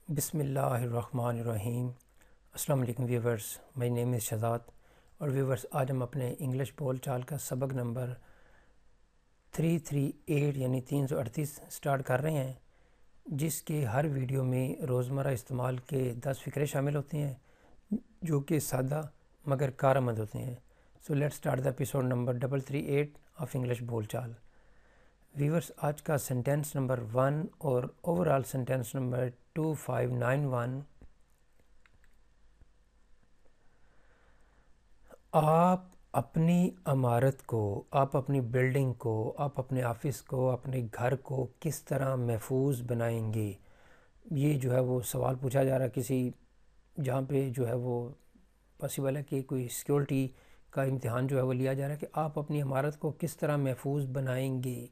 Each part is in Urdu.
بسم اللہ الرحمن الرحیم۔ السلام علیکم ویورز، مائی نیم از شہزاد اور ویورز آج ہم اپنے انگلش بول چال کا سبق نمبر 338 یعنی 338 سٹارٹ کر رہے ہیں، جس کے ہر ویڈیو میں روزمرہ استعمال کے 10 فقرے شامل ہوتے ہیں جو کہ سادہ مگر کارآمد ہوتے ہیں۔ So let start the episode number 338 of English بول چال۔ ویورز آج کا سینٹینس نمبر 1 اور اوورال سینٹینس نمبر 2591، آپ اپنی عمارت کو، آپ اپنی بلڈنگ کو، آپ اپنے آفس کو، اپنے گھر کو کس طرح محفوظ بنائیں گے؟ یہ جو ہے وہ سوال پوچھا جا رہا ہے کسی جہاں پہ جو ہے وہ پاسبل ہے کہ کوئی سیکیورٹی کا امتحان جو ہے وہ لیا جا رہا ہے کہ آپ اپنی عمارت کو کس طرح محفوظ بنائیں گے۔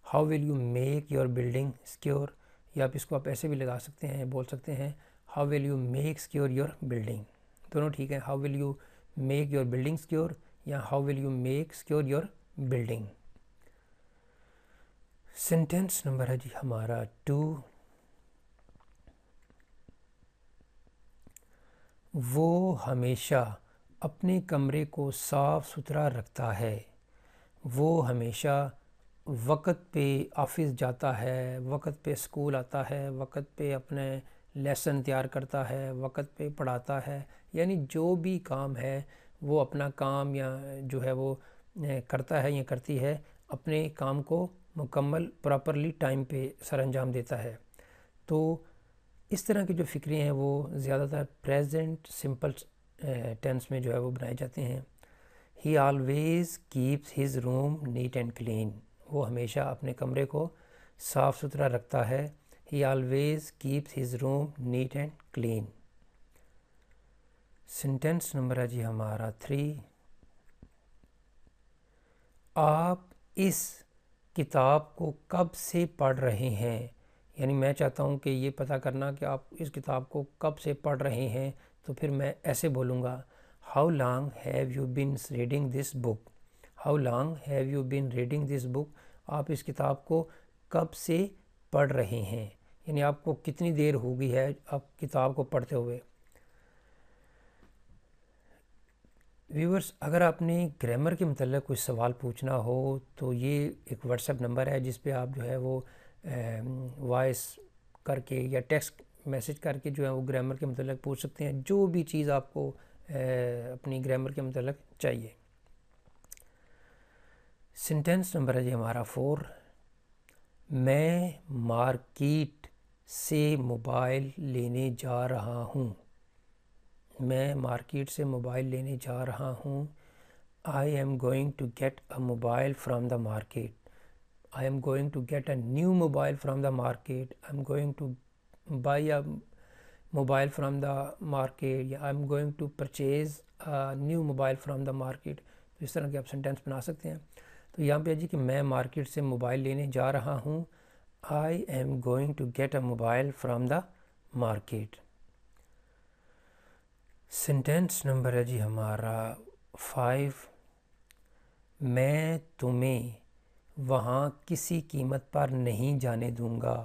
How will you make your building secure, یا آپ اس کو آپ ایسے بھی لگا سکتے ہیں، بول سکتے ہیں how will you make secure your building, دونوں ٹھیک ہے۔ How will you make your building secure یا how will you make secure your building. Sentence number ہے جی ہمارا 2، وہ ہمیشہ اپنے کمرے کو صاف ستھرا رکھتا ہے۔ وہ ہمیشہ وقت پہ آفس جاتا ہے، وقت پہ اسکول آتا ہے، وقت پہ اپنے لیسن تیار کرتا ہے، وقت پہ پڑھاتا ہے، یعنی جو بھی کام ہے وہ اپنا کام یا جو ہے وہ کرتا ہے یا کرتی ہے، اپنے کام کو مکمل پراپرلی ٹائم پہ سر انجام دیتا ہے۔ تو اس طرح کے جو فکرے ہیں وہ زیادہ تر پریزنٹ سمپل ٹینس میں جو ہے وہ بنائے جاتے ہیں۔ He always keeps his room neat and clean, وہ ہمیشہ اپنے کمرے کو صاف ستھرا رکھتا ہے۔ He always keeps his room neat and clean. Sentence number ہے جی ہمارا 3، آپ اس کتاب کو کب سے پڑھ رہے ہیں؟ یعنی میں چاہتا ہوں کہ یہ پتہ کرنا کہ آپ اس کتاب کو کب سے پڑھ رہے ہیں، تو پھر میں ایسے بولوں گا how long have you been reading this book, how long have you been reading this book, آپ اس کتاب کو کب سے پڑھ رہے ہیں، یعنی آپ کو کتنی دیر ہو گئی ہے آپ کتاب کو پڑھتے ہوئے۔ ویورز اگر آپ نے گرامر کے متعلق کوئی سوال پوچھنا ہو تو یہ ایک واٹس ایپ نمبر ہے جس پہ آپ جو ہے وہ وائس کر کے یا ٹیکسٹ میسج کر کے جو ہے وہ گرامر کے متعلق پوچھ سکتے ہیں، جو بھی چیز آپ کو اپنی گرامر کے متعلق چاہیے۔ سینٹینس نمبر ہے جی ہمارا 4، میں مارکیٹ سے موبائل لینے جا رہا ہوں۔ میں مارکیٹ سے موبائل لینے جا رہا ہوں۔ I am going to get a mobile from the market. I am going to get a new mobile from the market. I'm going to buy a mobile from the market. یا I'm going to purchase a new mobile from the market. تو اس طرح کے آپ سینٹینس بنا سکتے ہیں۔ تو یہاں پہ جی کہ میں مارکیٹ سے موبائل لینے جا رہا ہوں۔ I am going to get a mobile from the market. Sentence number ہے جی ہمارا 5، میں تمہیں وہاں کسی قیمت پر نہیں جانے دوں گا۔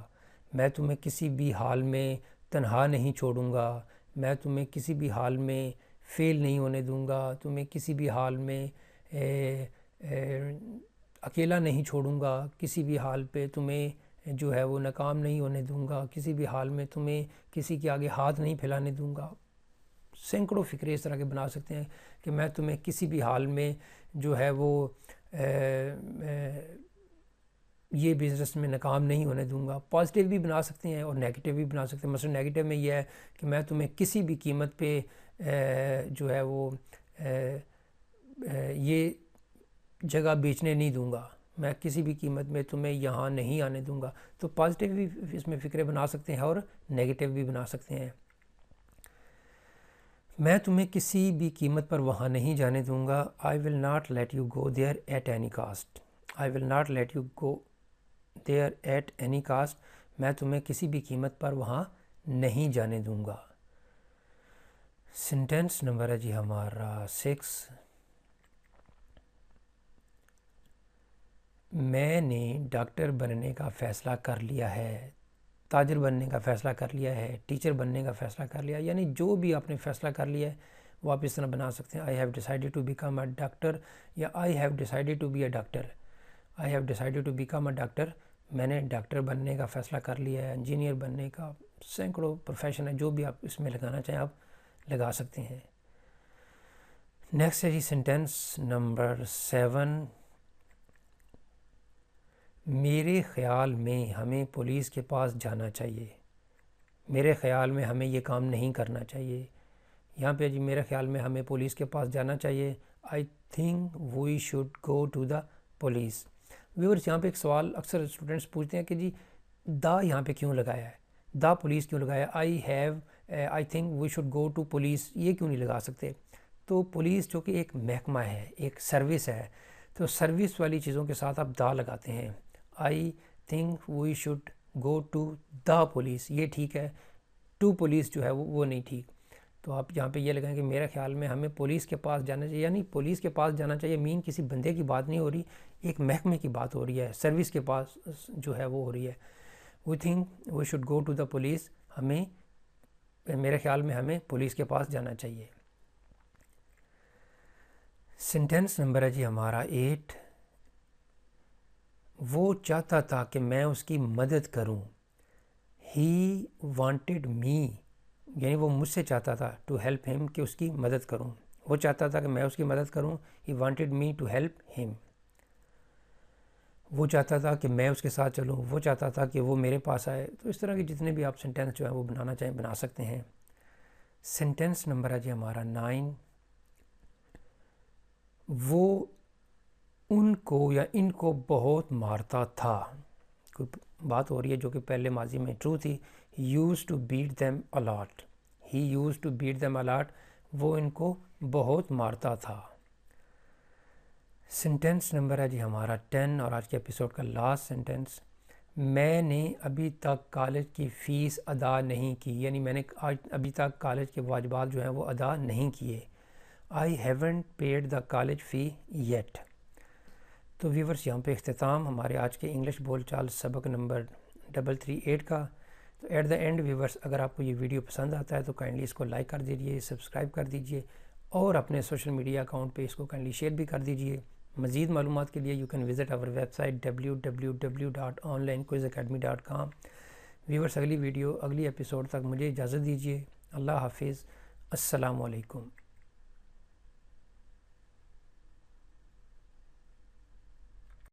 میں تمہیں کسی بھی حال میں تنہا نہیں چھوڑوں گا۔ میں تمہیں کسی بھی حال میں فیل نہیں ہونے دوں گا۔ تمہیں کسی بھی حال میں اکیلا نہیں چھوڑوں گا۔ کسی بھی حال پہ تمہیں جو ہے وہ ناکام نہیں ہونے دوں گا۔ کسی بھی حال میں تمہیں کسی کے آگے ہاتھ نہیں پھیلانے دوں گا۔ سینکڑوں فکرے اس طرح کے بنا سکتے ہیں کہ میں تمہیں کسی بھی حال میں جو ہے وہ یہ بزنس میں ناکام نہیں ہونے دوں گا۔ پازیٹیو بھی بنا سکتے ہیں اور نیگیٹیو بھی بنا سکتے ہیں۔ مثلا نیگیٹیو میں یہ ہے کہ میں تمہیں کسی بھی قیمت پہ جو ہے وہ یہ جگہ بیچنے نہیں دوں گا۔ میں کسی بھی قیمت میں تمہیں یہاں نہیں آنے دوں گا۔ تو پازیٹیو بھی اس میں فکرے بنا سکتے ہیں اور نیگیٹیو بھی بنا سکتے ہیں۔ میں تمہیں کسی بھی قیمت پر وہاں نہیں جانے دوں گا۔ I will not let you go there at any cost. I will not let you go there at any cost. میں تمہیں کسی بھی قیمت پر وہاں نہیں جانے دوں گا۔ سینٹینس نمبر ہے جی ہمارا 6، میں نے ڈاکٹر بننے کا فیصلہ کر لیا ہے۔ تاجر بننے کا فیصلہ کر لیا ہے، ٹیچر بننے کا فیصلہ کر لیا، یعنی جو بھی آپ نے فیصلہ کر لیا ہے وہ آپ اس طرح بنا سکتے ہیں. I have decided to become a doctor, یا I have decided to be a doctor. I have decided to become a doctor, میں نے ڈاکٹر بننے کا فیصلہ کر لیا ہے، انجینئر بننے کا. سینکڑوں پروفیشن ہے، جو بھی آپ اس میں لگانا چاہیں آپ لگا سکتے ہیں. نیکسٹ ہے جی سینٹینس نمبر 7. میرے خیال میں ہمیں پولیس کے پاس جانا چاہیے. میرے خیال میں ہمیں یہ کام نہیں کرنا چاہیے. یہاں پہ جی میرے خیال میں ہمیں پولیس کے پاس جانا چاہیے. I think we should go to the police. Viewers یہاں پہ ایک سوال اکثر اسٹوڈنٹس پوچھتے ہیں کہ جی دا یہاں پہ کیوں لگایا ہے، دا پولیس کیوں لگایا، I think we should go to police یہ کیوں نہیں لگا سکتے. تو پولیس جو کہ ایک محکمہ ہے، ایک سروس ہے، تو سروس والی چیزوں کے ساتھ آپ دا لگاتے ہیں. I think we should go to the police یہ ٹھیک ہے، ٹو پولیس جو ہے وہ نہیں ٹھیک. تو آپ یہاں پہ یہ لگائیں کہ میرے خیال میں ہمیں پولیس کے پاس جانا چاہیے. یعنی پولیس کے پاس جانا چاہیے مین کسی بندے کی بات نہیں ہو رہی، ایک محکمے کی بات ہو رہی ہے، سروس کے پاس جو ہے وہ ہو رہی ہے. We think we should go to the police, ہمیں میرے خیال میں ہمیں پولیس کے پاس جانا چاہیے. سینٹینس نمبر ہے جی ہمارا 8. وہ چاہتا تھا کہ میں اس کی مدد کروں. ہی وانٹیڈ می، یعنی وہ مجھ سے چاہتا تھا ٹو ہیلپ ہم کہ اس کی مدد کروں. وہ چاہتا تھا کہ میں اس کی مدد کروں. He wanted me to help him. وہ چاہتا تھا کہ میں اس کے ساتھ چلوں. وہ چاہتا تھا کہ وہ میرے پاس آئے. تو اس طرح کے جتنے بھی آپ سینٹینس جو ہیں وہ بنانا چاہیں بنا سکتے ہیں. سینٹینس نمبر ہے جی ہمارا 9. وہ ان کو یا ان کو بہت مارتا تھا. کوئی بات ہو رہی ہے جو کہ پہلے ماضی میں ٹرو تھی. He use to beat them a lot. He use to beat them a lot, وہ ان کو بہت مارتا تھا. سینٹینس نمبر ہے جی ہمارا 10 اور آج کے ایپیسوڈ کا لاسٹ سینٹینس. میں نے ابھی تک کالج کی فیس ادا نہیں کی، یعنی میں نے ابھی تک کالج کے واجبات جو ہیں وہ ادا نہیں کیے. I haven't paid the college fee yet. تو ویورس یہاں پہ اختتام ہمارے آج کے انگلش بول چال سبق نمبر 338 کا. تو ایٹ دا اینڈ ویورس اگر آپ کو یہ ویڈیو پسند آتا ہے تو کائنڈلی اس کو لائک کر دیجئے، سبسکرائب کر دیجئے، اور اپنے سوشل میڈیا اکاؤنٹ پہ اس کو کائنڈلی شیئر بھی کر دیجئے. مزید معلومات کے لیے you can visit our website www.onlinequizacademy.com. Viewers اگلی ویڈیو اگلی ایپیسوڈ تک مجھے اجازت دیجیے. اللہ حافظ. السلام علیکم.